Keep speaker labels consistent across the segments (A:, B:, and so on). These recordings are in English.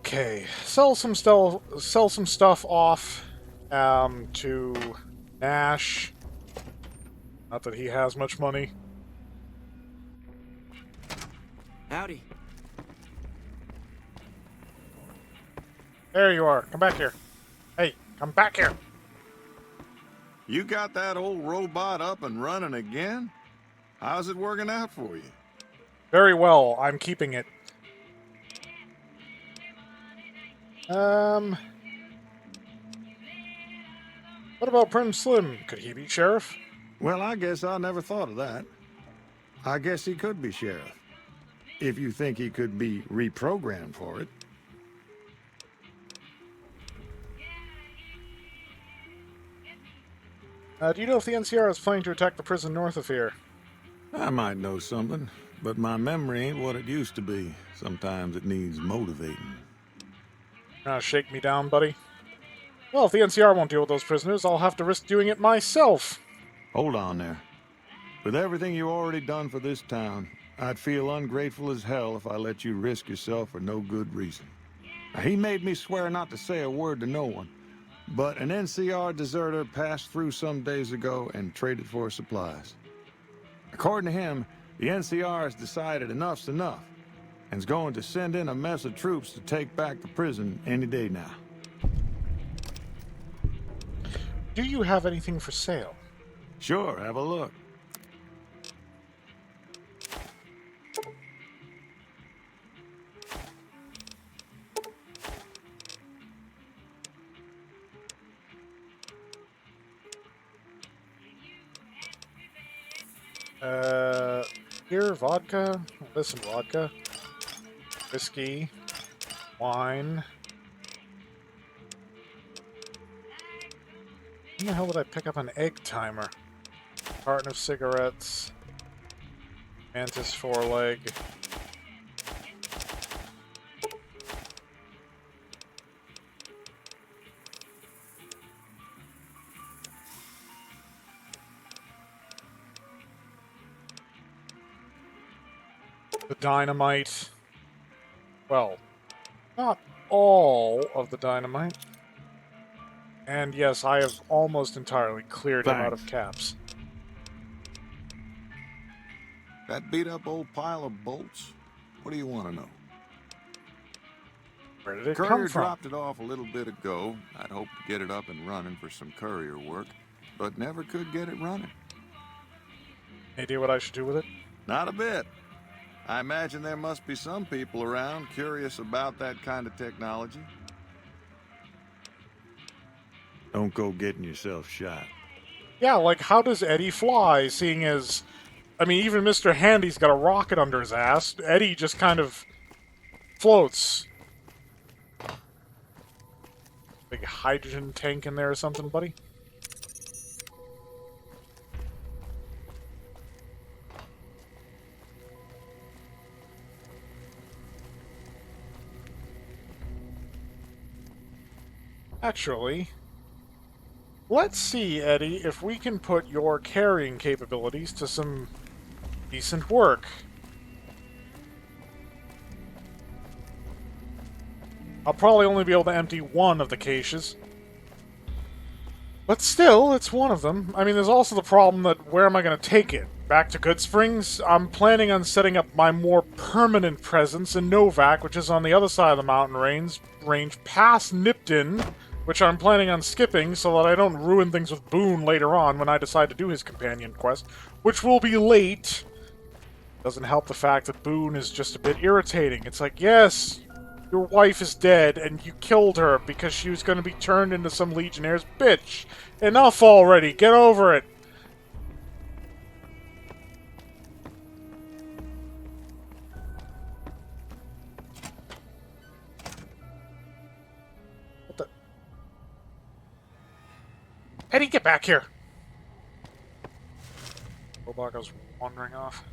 A: Okay, sell some stuff off to Nash. Not that he has much money.
B: Howdy.
A: There you are. Come back here. Hey, come back here.
C: You got that old robot up and running again? How's it working out for you?
A: Very well. I'm keeping it. What about Prim Slim? Could he be sheriff?
C: Well, I guess I never thought of that. I guess he could be sheriff. If you think he could be reprogrammed for it.
A: Do you know if the NCR is planning to attack the prison north of here?
C: I might know something, but my memory ain't what it used to be. Sometimes it needs motivating.
A: Shake me down, buddy. Well, if the NCR won't deal with those prisoners, I'll have to risk doing it myself.
C: Hold on there. With everything you already done for this town, I'd feel ungrateful as hell if I let you risk yourself for no good reason. Now, he made me swear not to say a word to no one, but an NCR deserter passed through some days ago and traded for supplies. According to him, the NCR has decided enough's enough, and is going to send in a mess of troops to take back the prison any day now.
A: Do you have anything for sale?
C: Sure, have a look.
A: Beer, vodka, listen, vodka, whiskey, wine. When the hell did I pick up an egg timer? Carton of cigarettes, mantis foreleg. The dynamite. Well, not all of the dynamite. And yes, I have almost entirely cleared him out of caps.
C: That beat-up old pile of bolts? What do you want to know?
A: Where did it
C: Courier
A: come from?
C: dropped it off a little bit ago. I'd hoped to get it up and running for some courier work, but never could get it running.
A: Any idea what I should do with it?
C: Not a bit. I imagine there must be some people around curious about that kind of technology. Don't go getting yourself shot.
A: Yeah, like, how does Eddie fly, seeing as... I mean, even Mr. Handy's got a rocket under his ass. Eddie just kind of floats. Big hydrogen tank in there or something, buddy? Actually, let's see, Eddie, if we can put your carrying capabilities to some decent work. I'll probably only be able to empty one of the caches. But still, it's one of them. I mean, there's also the problem that where am I going to take it? Back to Good Springs? I'm planning on setting up my more permanent presence in Novak, which is on the other side of the mountain range past Nipton, which I'm planning on skipping so that I don't ruin things with Boone later on when I decide to do his companion quest, which will be late. Doesn't help the fact that Boone is just a bit irritating. It's like, yes, your wife is dead, and you killed her because she was going to be turned into some Legionnaire's bitch. Enough already. Get over it. What the... Eddie, get back here! Robot goes wandering off.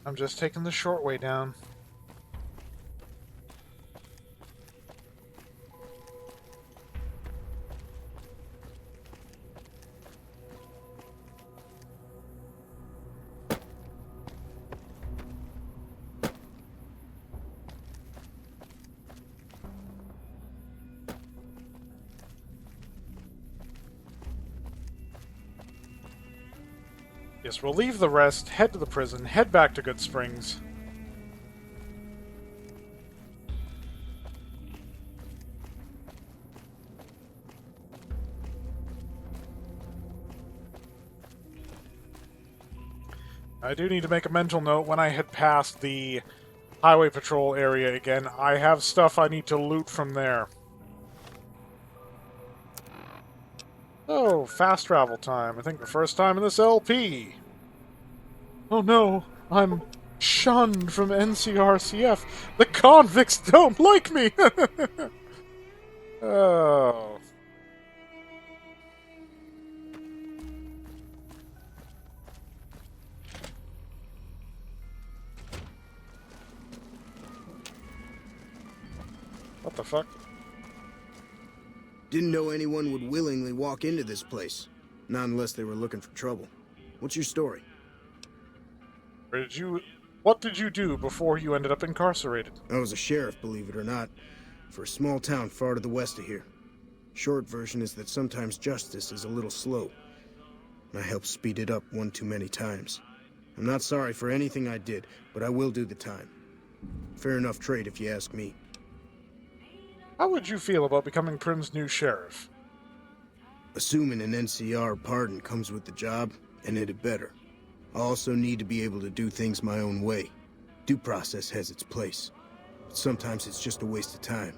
A: I'm just taking the short way down. Yes, we'll leave the rest, head to the prison, head back to Good Springs. I do need to make a mental note when I head past the highway patrol area again. I have stuff I need to loot from there. Oh, fast travel time. I think the first time in this LP. Oh no, I'm shunned from NCRCF. The convicts don't like me! Oh. What the fuck?
B: Didn't know anyone would willingly walk into this place. Not unless they were looking for trouble. What's your story?
A: What did you do before you ended up incarcerated?
B: I was a sheriff, believe it or not, for a small town far to the west of here. Short version is that sometimes justice is a little slow. I helped speed it up one too many times. I'm not sorry for anything I did, but I will do the time. Fair enough trade if you ask me.
A: How would you feel about becoming Prim's new sheriff?
B: Assuming an NCR pardon comes with the job, and it had better. I also need to be able to do things my own way. Due process has its place, but sometimes it's just a waste of time.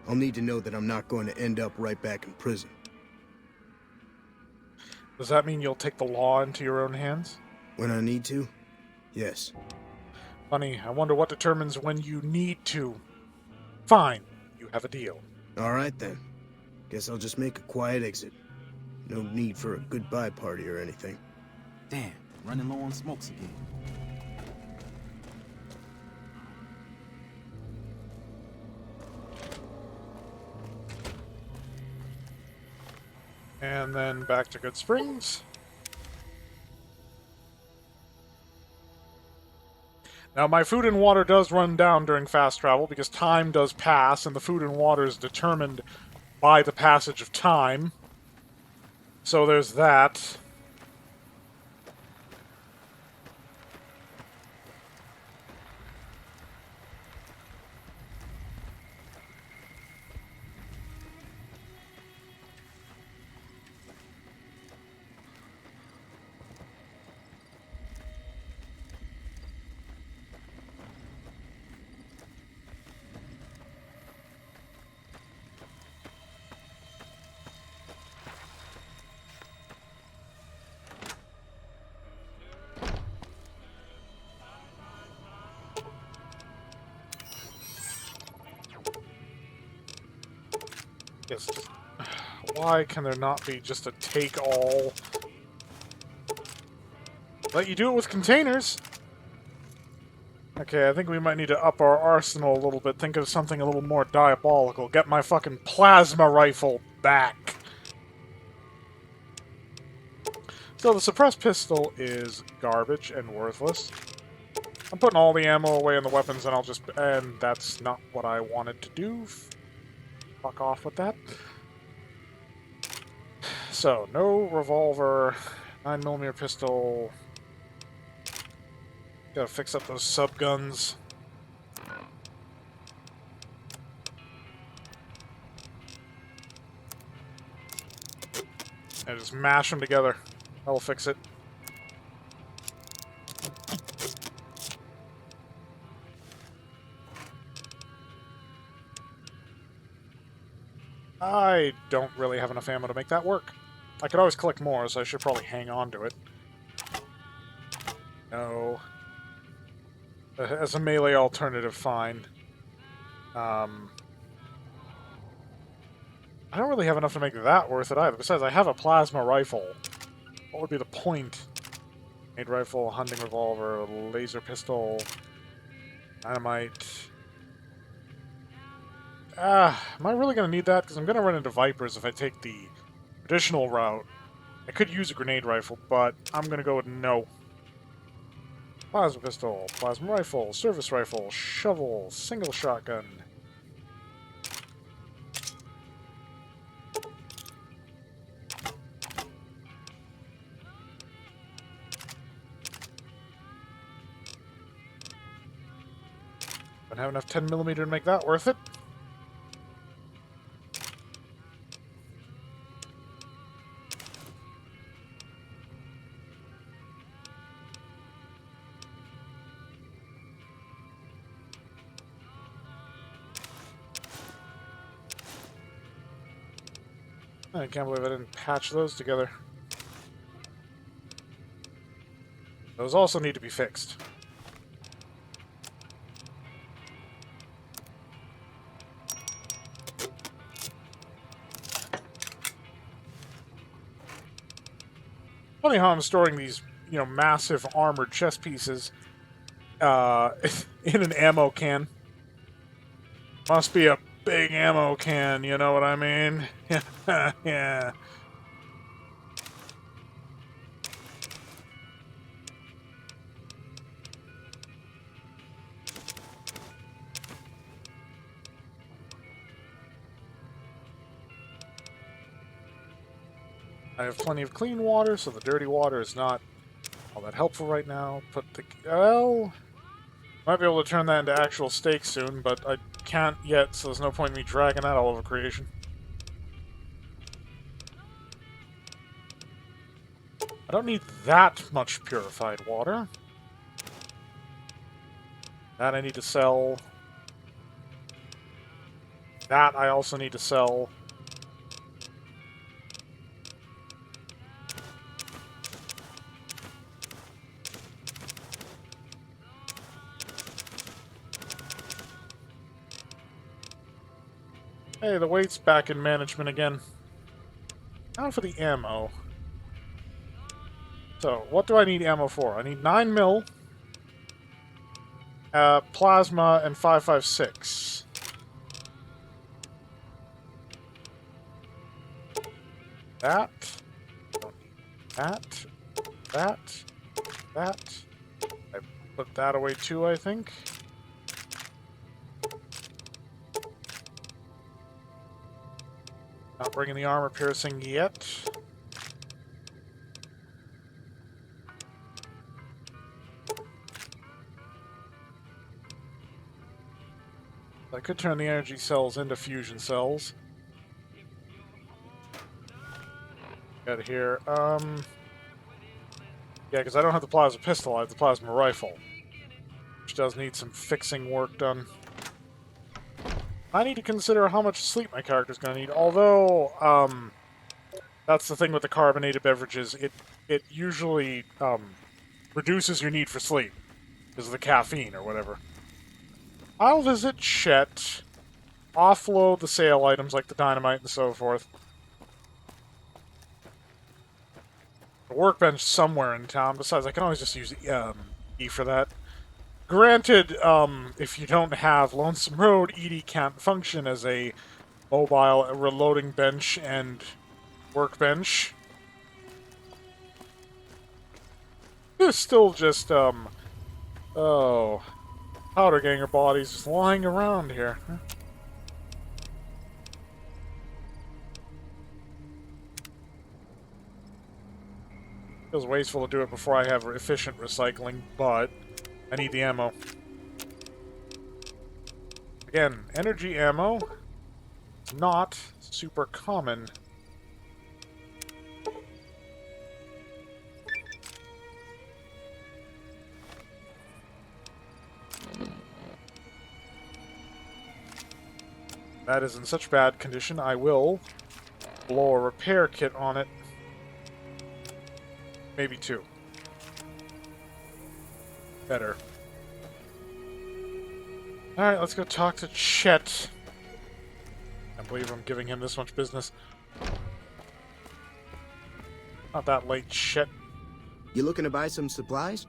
B: I'll need to know that I'm not going to end up right back in prison.
A: Does that mean you'll take the law into your own hands?
B: When I need to? Yes.
A: Funny, I wonder what determines when you need to. Fine, you have a deal.
B: All right then. Guess I'll just make a quiet exit. No need for a goodbye party or anything.
D: Damn, running low on smokes again.
A: And then back to Good Springs. Now, my food and water does run down during fast travel because time does pass, and the food and water is determined by the passage of time. So there's that. Yes. Why can there not be just a take-all? Let you do it with containers. Okay, I think we might need to up our arsenal a little bit. Think of something a little more diabolical. Get my fucking plasma rifle back. So the suppressed pistol is garbage and worthless. I'm putting all the ammo away in the weapons, and that's not what I wanted to do. Fuck off with that. So, no revolver, 9mm pistol. Gotta fix up those subguns. And just mash them together. That'll fix it. I don't really have enough ammo to make that work. I could always collect more, so I should probably hang on to it. No. As a melee alternative, fine. I don't really have enough to make that worth it either. Besides, I have a plasma rifle. What would be the point Grenade rifle, hunting revolver, laser pistol, dynamite. Am I really going to need that? Because I'm going to run into Vipers if I take the traditional route. I could use a grenade rifle, but I'm going to go with no. Plasma pistol, plasma rifle, service rifle, shovel, single shotgun. Don't have enough 10mm to make that worth it. I can't believe I didn't patch those together. Those also need to be fixed. Funny how I'm storing these, massive armored chest pieces in an ammo can. Must be a big ammo can, you know what I mean? Yeah. I have plenty of clean water, so the dirty water is not all that helpful right now. Might be able to turn that into actual steak soon, but I can't yet, so there's no point in me dragging that all over creation. I don't need that much purified water. That I need to sell. That I also need to sell. Hey, the weight's back in management again. Now for the ammo. So, what do I need ammo for? I need 9mm, plasma, and 5.56. That. Don't need that. That. That. I put that away too, I think. Not bringing the armor piercing yet. I could turn the energy cells into fusion cells. Got here. Yeah, because I don't have the plasma pistol, I have the plasma rifle. Which does need some fixing work done. I need to consider how much sleep my character's going to need, although, that's the thing with the carbonated beverages, it usually, reduces your need for sleep, because of the caffeine or whatever. I'll visit Chet, offload the sale items like the dynamite and so forth. A workbench somewhere in town, besides I can always just use E for that. Granted, if you don't have Lonesome Road, ED can't function as a mobile reloading bench and workbench. There's still just, oh, powder ganger bodies just lying around here. Huh? Feels wasteful to do it before I have efficient recycling, but I need the ammo. Again, energy ammo, not super common. That is in such bad condition, I will blow a repair kit on it. Maybe 2. Better. Alright, let's go talk to Chet. Can't believe I'm giving him this much business. Not that late, Chet.
B: You looking to buy some supplies?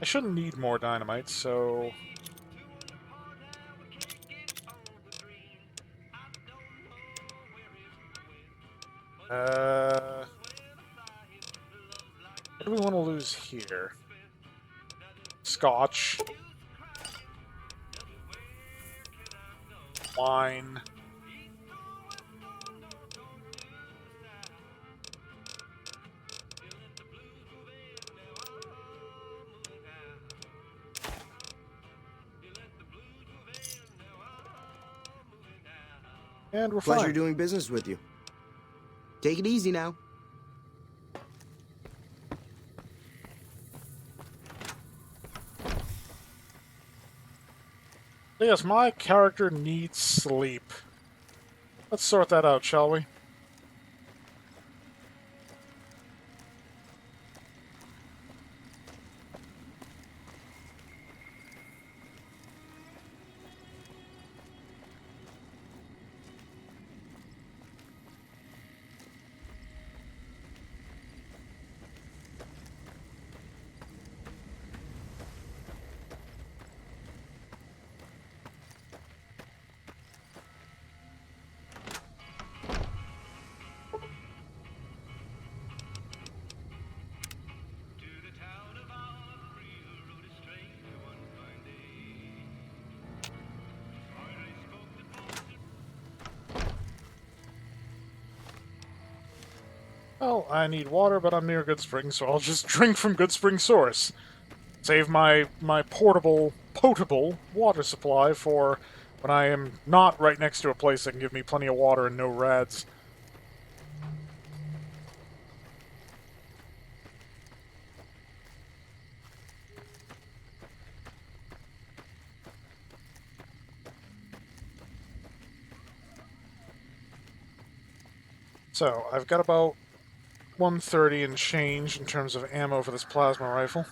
A: I shouldn't need more dynamite, so... What do we want to lose here? Scotch. Wine. And we're
B: Pleasure
A: fine.
B: doing business with you. Take it easy now.
A: Yes, my character needs sleep. Let's sort that out, shall we? Well, I need water, but I'm near Good Spring, so I'll just drink from Good Spring source. Save my potable water supply for when I am not right next to a place that can give me plenty of water and no rads. So, I've got about 130 and change in terms of ammo for this plasma rifle.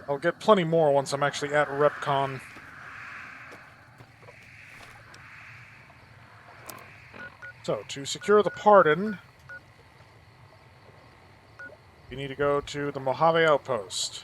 A: I'll get plenty more once I'm actually at RepCon. So, to secure the pardon, you need to go to the Mojave Outpost.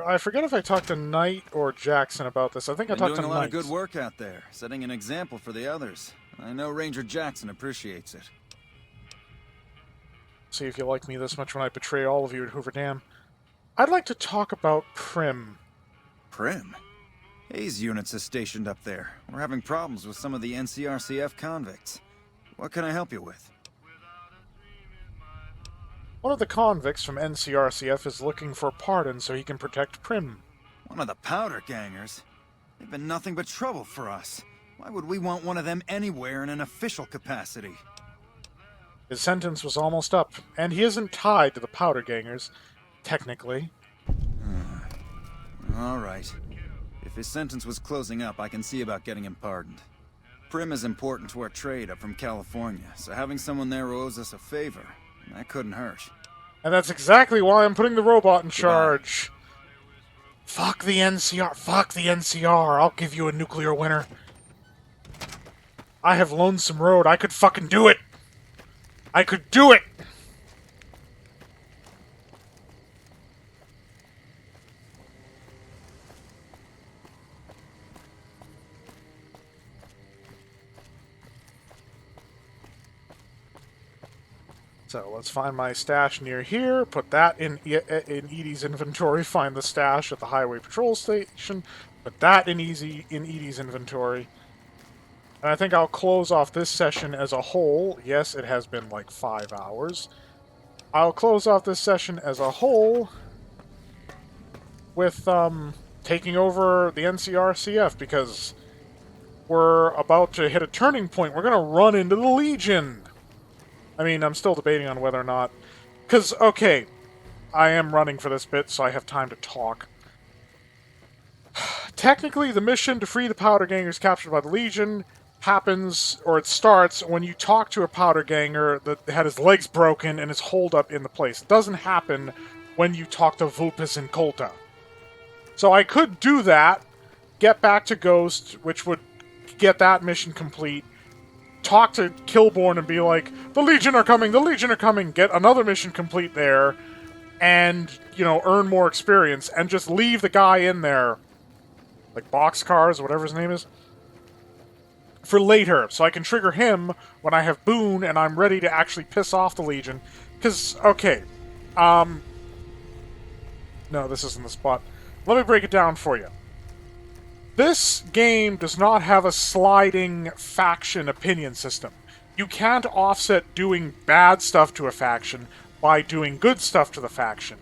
A: I forget if I talked to Knight or Jackson about this. I think I
D: Been
A: talked
D: doing
A: to
D: a lot
A: Knight.
D: of good work out there, setting an example for the others. I know Ranger Jackson appreciates it.
A: See if you like me this much when I betray all of you at Hoover Dam. I'd like to talk about Prim.
D: Prim? Hayes units is stationed up there. We're having problems with some of the NCRCF convicts. What can I help you with?
A: One of the convicts from NCRCF is looking for pardon so he can protect Prim.
D: One of the powder gangers? They've been nothing but trouble for us. Why would we want one of them anywhere in an official capacity?
A: His sentence was almost up, and he isn't tied to the powder gangers, technically.
D: All right. If his sentence was closing up, I can see about getting him pardoned. Prim is important to our trade up from California, so having someone there who owes us a favor, that couldn't hurt.
A: And that's exactly why I'm putting the robot in charge. Fuck the NCR. Fuck the NCR. I'll give you a nuclear winter. I have Lonesome Road. I could fucking do it. I could do it. So let's find my stash near here, put that in Edie's inventory, find the stash at the highway patrol station, put that in Edie's inventory. And I think I'll close off this session as a whole. Yes, it has been like 5 hours. I'll close off this session as a whole with taking over the NCRCF because we're about to hit a turning point. We're going to run into the Legion. I mean, I'm still debating on whether or not... Because, okay, I am running for this bit, so I have time to talk. Technically, the mission to free the powder gangers captured by the Legion happens, or it starts, when you talk to a powder ganger that had his legs broken and is holed up in the place. It doesn't happen when you talk to Vulpes and Colta. So I could do that, get back to Ghost, which would get that mission complete, talk to Killborn and be like, the Legion are coming, the Legion are coming, get another mission complete there, and, you know, earn more experience, and just leave the guy in there, like Boxcars, whatever his name is, for later, so I can trigger him when I have Boone and I'm ready to actually piss off the Legion. Because, okay, no, this isn't the spot. Let me break it down for you. This game does not have a sliding faction opinion system. You can't offset doing bad stuff to a faction by doing good stuff to the faction.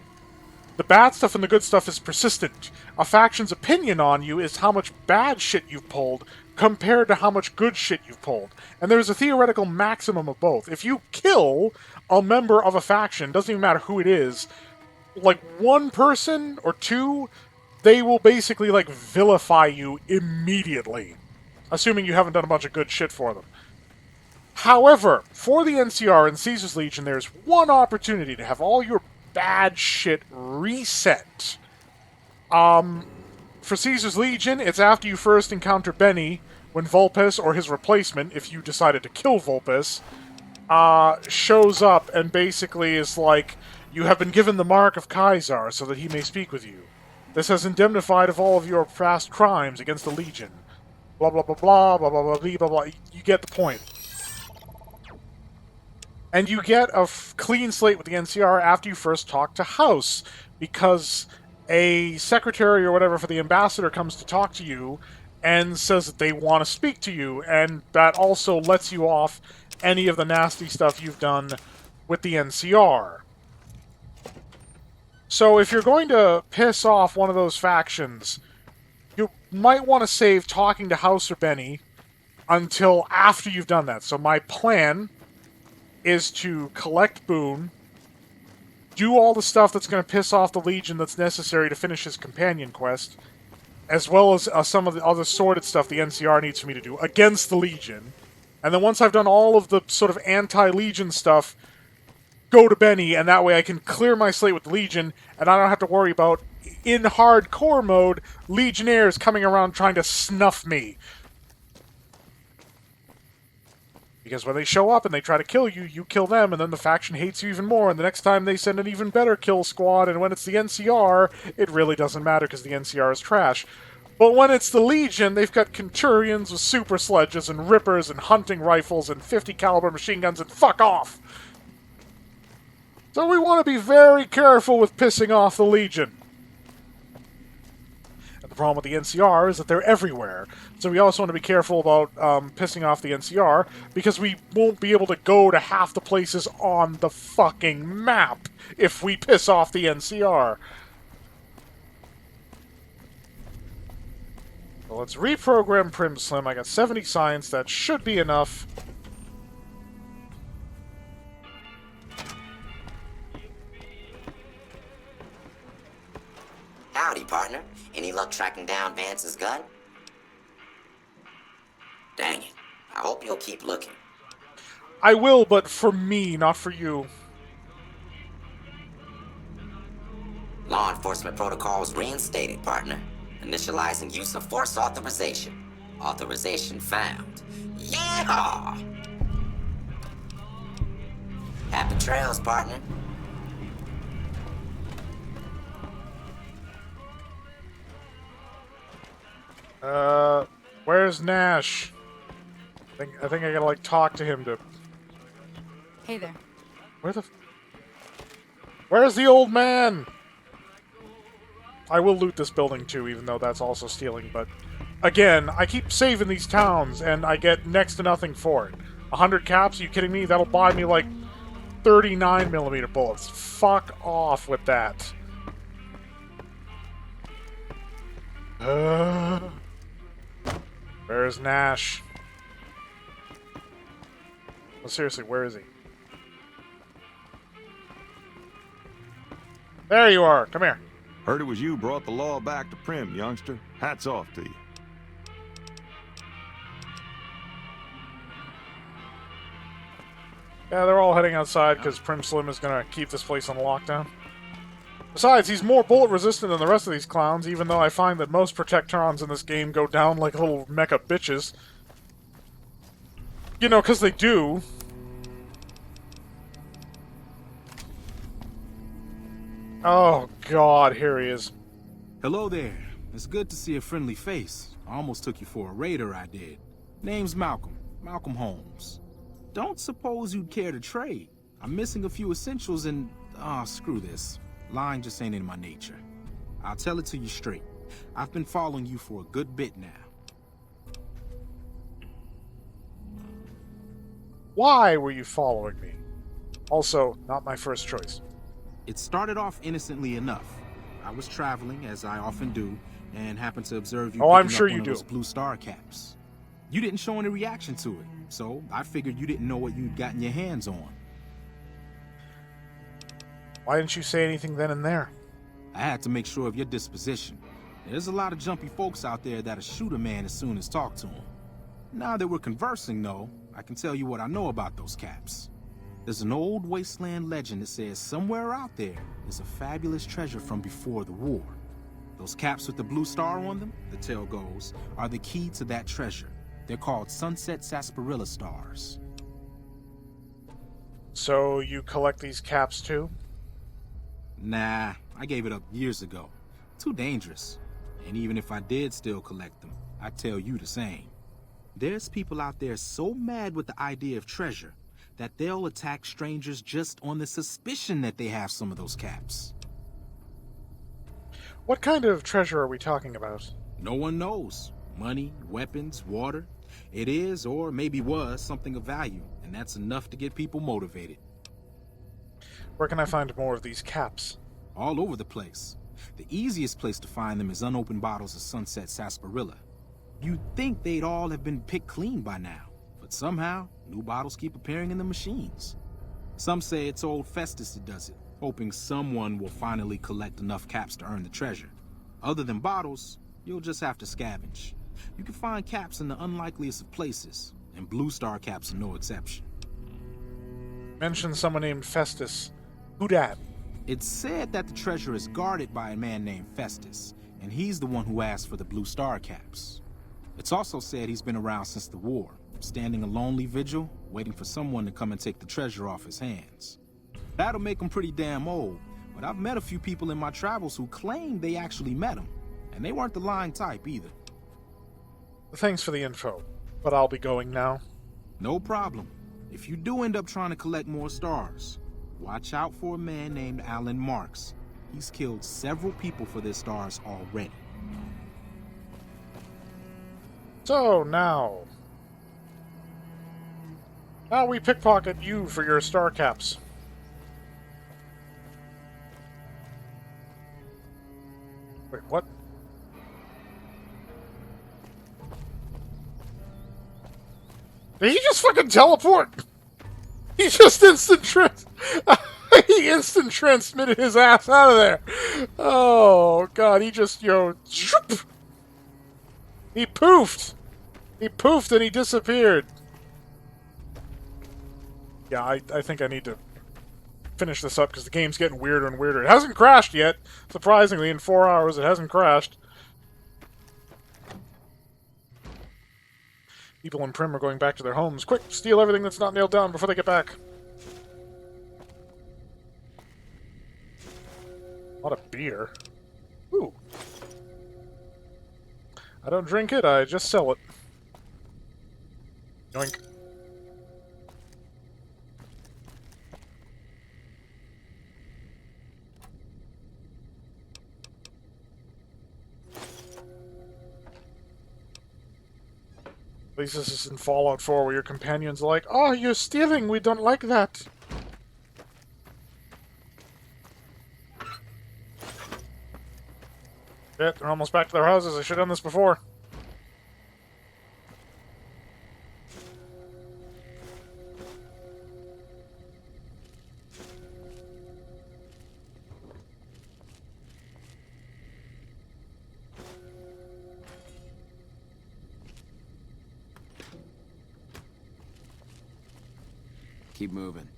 A: The bad stuff and the good stuff is persistent. A faction's opinion on you is how much bad shit you've pulled compared to how much good shit you've pulled. And there's a theoretical maximum of both. If you kill a member of a faction, doesn't even matter who it is, like one person or two, they will basically, like, vilify you immediately. Assuming you haven't done a bunch of good shit for them. However, for the NCR and Caesar's Legion, there's one opportunity to have all your bad shit reset. For Caesar's Legion, it's after you first encounter Benny, when Vulpes, or his replacement, if you decided to kill Vulpes, shows up and basically is like, you have been given the mark of Caesar so that he may speak with you. This has indemnified of all of your past crimes against the Legion. Blah, blah, blah, blah, blah, blah, blah, blah, blah, blah. You get the point. And you get a clean slate with the NCR after you first talk to House, because a secretary or whatever for the ambassador comes to talk to you and says that they want to speak to you, and that also lets you off any of the nasty stuff you've done with the NCR. So if you're going to piss off one of those factions, you might want to save talking to House or Benny until after you've done that. So my plan is to collect Boone, do all the stuff that's going to piss off the Legion that's necessary to finish his companion quest, as well as some of the other sordid stuff the NCR needs for me to do against the Legion. And then once I've done all of the sort of anti-Legion stuff, go to Benny, and that way I can clear my slate with the Legion, and I don't have to worry about, in hardcore mode, Legionnaires coming around trying to snuff me. Because when they show up and they try to kill you, you kill them, and then the faction hates you even more, and the next time they send an even better kill squad, and when it's the NCR, it really doesn't matter because the NCR is trash. But when it's the Legion, they've got Centurions with super sledges, and Rippers, and hunting rifles, and 50 caliber machine guns, and fuck off! So we want to be very careful with pissing off the Legion. And the problem with the NCR is that they're everywhere. So we also want to be careful about pissing off the NCR, because we won't be able to go to half the places on the fucking map if we piss off the NCR. So let's reprogram Prim Slim. I got 70 science. That should be enough.
E: Howdy, partner. Any luck tracking down Vance's gun? Dang it. I hope you'll keep looking.
A: I will, but for me, not for you.
E: Law enforcement protocols reinstated, partner. Initializing use of force authorization. Authorization found. Yeehaw! Happy trails, partner.
A: Where's Nash? I think I gotta, like, talk to him to...
F: Hey there.
A: Where's the old man? I will loot this building, too, even though that's also stealing, but... Again, I keep saving these towns, and I get next to nothing for it. 100 caps? Are you kidding me? That'll buy me, like, 39mm bullets. Fuck off with that. Where's Nash? Well, seriously, where is he? There you are. Come here.
C: Heard it was you brought the law back to Prim, youngster. Hats off to you.
A: Yeah, they're all heading outside because Prim Slim is going to keep this place on lockdown. Besides, he's more bullet resistant than the rest of these clowns, even though I find that most Protectrons in this game go down like little mecha bitches. You know, because they do. Oh, God, here he is.
G: Hello there. It's good to see a friendly face. I almost took you for a raider, I did. Name's Malcolm. Malcolm Holmes. Don't suppose you'd care to trade. I'm missing a few essentials and... screw this. Lying just ain't in my nature. I'll tell it to you straight. I've been following you for a good bit now.
A: Why were you following me? Also, not my first choice.
G: It started off innocently enough. I was traveling, as I often do, and happened to observe you
A: I'm
G: picking
A: sure
G: up
A: you
G: one of
A: do.
G: those blue star caps. You didn't show any reaction to it, so I figured you didn't know what you'd gotten your hands on.
A: Why didn't you say anything then and there?
G: I had to make sure of your disposition. There's a lot of jumpy folks out there that'll shoot a man as soon as talk to him. Now that we're conversing, though, I can tell you what I know about those caps. There's an old wasteland legend that says somewhere out there is a fabulous treasure from before the war. Those caps with the blue star on them, the tale goes, are the key to that treasure. They're called sunset sarsaparilla stars.
A: So you collect these caps too?
G: Nah, I gave it up years ago. Too dangerous. And even if I did still collect them, I'd tell you the same. There's people out there so mad with the idea of treasure that they'll attack strangers just on the suspicion that they have some of those caps.
A: What kind of treasure are we talking about?
G: No one knows. Money, weapons, water. It is, or maybe was, something of value, and that's enough to get people motivated.
A: Where can I find more of these caps?
G: All over the place. The easiest place to find them is unopened bottles of sunset sarsaparilla. You'd think they'd all have been picked clean by now, but somehow, new bottles keep appearing in the machines. Some say it's old Festus that does it, hoping someone will finally collect enough caps to earn the treasure. Other than bottles, you'll just have to scavenge. You can find caps in the unlikeliest of places, and blue star caps are no exception.
A: Mention someone named Festus. Who dat?
G: It's said that the treasure is guarded by a man named Festus, and he's the one who asked for the blue star caps. It's also said he's been around since the war, standing a lonely vigil, waiting for someone to come and take the treasure off his hands. That'll make him pretty damn old, but I've met a few people in my travels who claim they actually met him, and they weren't the lying type either.
A: Thanks for the info, but I'll be going now.
G: No problem. If you do end up trying to collect more stars, watch out for a man named Alan Marks. He's killed several people for their stars already.
A: So, now we pickpocket you for your star caps. Wait, what? Did he just fucking teleport? He just he instant transmitted his ass out of there. Oh god, he just, shoop! He poofed! He poofed and he disappeared. Yeah, I think I need to finish this up because the game's getting weirder and weirder. It hasn't crashed yet. Surprisingly, in 4 hours it hasn't crashed. People in Prim are going back to their homes. Quick, steal everything that's not nailed down before they get back. A lot of beer. Ooh. I don't drink it, I just sell it. Yoink. At least this is in Fallout 4 where your companion's like, "Oh, you're stealing, we don't like that." Shit, they're almost back to their houses. I should have done this before.
G: keep moving.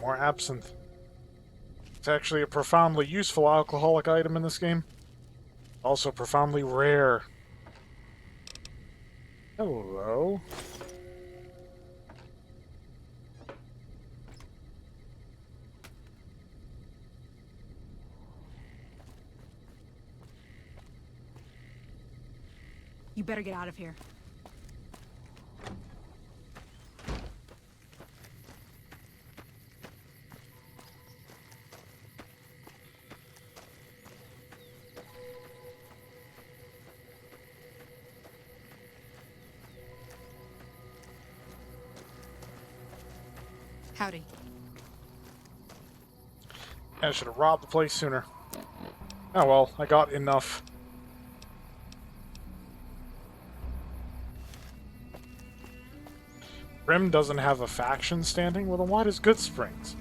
A: More absinthe. It's actually a profoundly useful alcoholic item in this game. Also profoundly rare. Hello.
F: You better get out of here. Howdy.
A: I should have robbed the place sooner. Oh well, I got enough. Rim doesn't have a faction standing? Well then why does Good Springs?